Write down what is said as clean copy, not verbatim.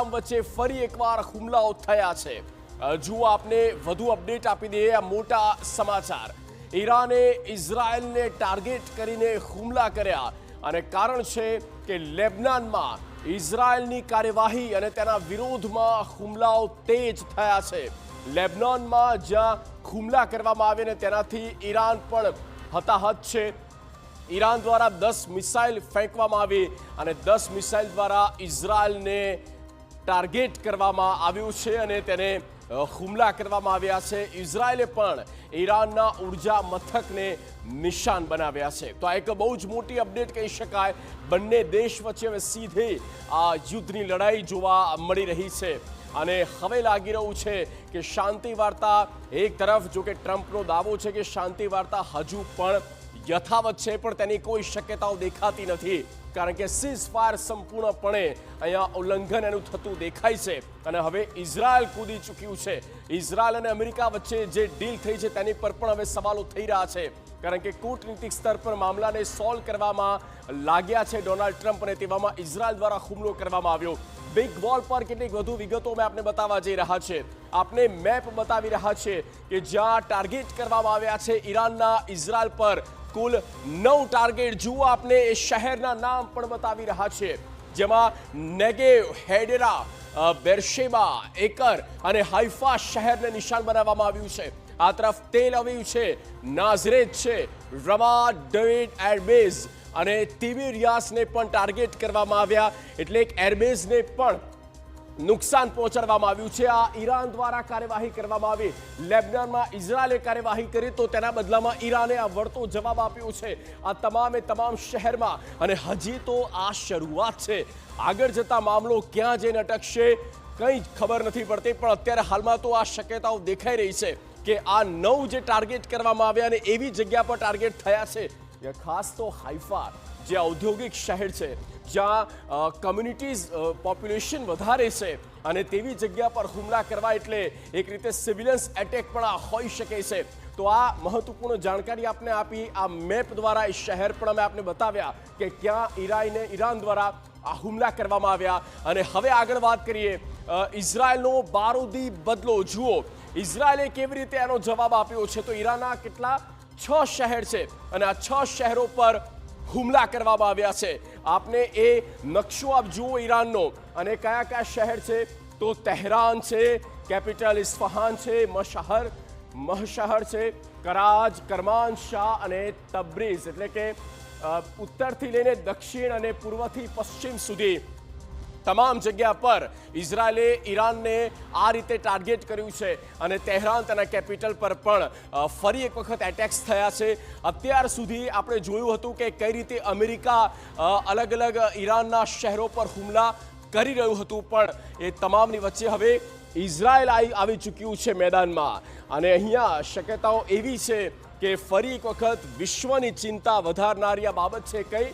વિરામ વચ્ચે ફરી એકવાર હુમલાઓ થયા છે। જુઓ આપને વધુ અપડેટ આપી દઈએ આ મોટા સમાચાર। ઈરાને ઇઝરાયલને ટાર્ગેટ કરીને હુમલા કર્યા અને કારણ છે કે લેબનાનમાં ઇઝરાયલની કાર્યવાહી અને તેના વિરોધમાં હુમલાઓ તેજ થયા છે। લેબનાનમાં જ્યાં હુમલા કરવામાં આવે ને તેનાથી ઈરાન પણ હતાહત છે। ઈરાન દ્વારા 10 મિસાઇલ ફેંકવામાં આવી અને 10 મિસાઇલ દ્વારા ઇઝરાયલને ટાર્ગેટ કરવામાં આવ્યું છે અને તેને હુમલા કરવામાં આવ્યા છે। ઇઝરાયલે પણ ઈરાનના ઉર્જા મથકને નિશાન બનાવ્યા છે। તો આ એક બહુ જ મોટી અપડેટ કહી શકાય। બંને દેશ વચ્ચે હવે સીધી આ યુદ્ધની લડાઈ જોવા મળી રહી છે અને હવે લાગી રહ્યું છે કે શાંતિ વાર્તા એક તરફ, જો કે ટ્રમ્પનો દાવો છે કે શાંતિ વાર્તા હજુ પણ યથાવત છે, પણ તેની કોઈ શક્યતાઓ દેખાતી નથી કારણ કે સીઝ ફાયર સંપૂર્ણપણે અહીંયા ઉલ્લંઘન એનું થતું દેખાય છે અને હવે ઇઝરાયલ કૂદી ચૂક્યું છે। ઇઝરાયલ અને અમેરિકા વચ્ચે જે ડીલ થઈ છે તેની પર પણ હવે સવાલો થઈ રહ્યા છે કારણ કે કૂટનીતિક સ્તર પર મામલાને સોલ્વ કરવામાં લાગ્યા છે ડોનાલ્ડ ટ્રમ્પ અને તેવામાં ઇઝરાયલ દ્વારા હુમલો કરવામાં આવ્યો। બિગ વોલ પર કેટલીક વધુ વિગતો મેં આપને બતાવવા જઈ રહ્યા છે। આપને મેપ બતાવી રહ્યા છે કે જ્યાં ટાર્ગેટ કરવામાં આવ્યા છે ઈરાનના ઇઝરાયલ પર કુલ 9 ટાર્ગેટ। જુઓ આપને એ શહેરના નામ પણ બતાવી રહ્યા છે જેમાં નેગેવ, હેડેરા, બેરશેબા, એકર અને હાઇફા શહેરને નિશાન બનાવવામાં આવ્યું છે। આ તરફ તેલ અવીવ છે, નાઝરેત છે, રમા, ડેવિડ એરબેઝ અને તિબેરિયાસને પણ ટાર્ગેટ કરવામાં આવ્યા, એટલે એક એરબેઝને પણ નુકસાન પહોંચાડવામાં આવ્યું છે। આ ઈરાન દ્વારા કાર્યવાહી કરવામાં આવી। લેબનાનમાં ઇઝરાયલે કાર્યવાહી કરી તો તેના બદલામાં ઈરાને આ વળતો જવાબ આપ્યો છે આ તમામે તમામ શહેરમાં અને હજી તો આ શરૂઆત છે। આગળ જતા મામલો ક્યાં જઈને અટકશે કંઈ જ ખબર નથી પડતી, પણ અત્યારે હાલમાં તો આ શક્યતાઓ દેખાઈ રહી છે કે આ 9 જે ટાર્ગેટ કરવામાં આવ્યા અને એવી જગ્યા પર ટાર્ગેટ થયા છે કે ખાસ તો હાઇફા જે ઔદ્યોગિક શહેર છે જ્યાં કમ્યુનિટીઝ પોપ્યુલેશન વધારે છે અને તેવી જગ્યા પર હુમલા કરવા એટલે એક રીતે સિવિલિયન્સ એટેક પણ આ હોઈ શકે છે। તો આ મહત્વપૂર્ણ જાણકારી આપને આપી। આ મેપ દ્વારા એ શહેર પણ અમે આપને બતાવ્યા કે ક્યાં ઈરાન દ્વારા આ હુમલા કરવામાં આવ્યા। અને હવે આગળ વાત કરીએ ઇઝરાયલનો બારૂદી બદલો। જુઓ ઇઝરાયલે કેવી રીતે એનો જવાબ આપ્યો છે। તો ઈરાનના કેટલા 6 શહેર છે અને આ 6 શહેરો પર હુમલા કરવામાં આવ્યા છે। આપને એ નકશો આપ જુઓ ઈરાનનો અને કયા કયા શહેર છે તો તહેરાન છે, કેપિટલ ઇસ્ફહાન છે, મશહર છે, કરાજ, કરમાનશાહ અને તબ્રીઝ, એટલે કે ઉત્તરથી લઈને દક્ષિણ અને પૂર્વથી પશ્ચિમ સુધી તમામ જગ્યા પર ઇઝરાયલે ઈરાનને આ રીતે ટાર્ગેટ કર્યું છે અને તહેરાન તેના કેપિટલ પર પણ ફરી એક વખત એટેક્સ થયા છે। અત્યાર સુધી આપણે જોયું હતું કે કઈ રીતે અમેરિકા અલગ અલગ ઈરાનના શહેરો પર હુમલા કરી રહ્યું હતું, પણ એ તમામની વચ્ચે હવે ઇઝરાયલ આવી ચૂક્યું છે મેદાનમાં અને અહીંયા શક્યતાઓ એવી છે કે ફરી એક વખત વિશ્વની ચિંતા વધારનારી આ બાબત છે। કઈ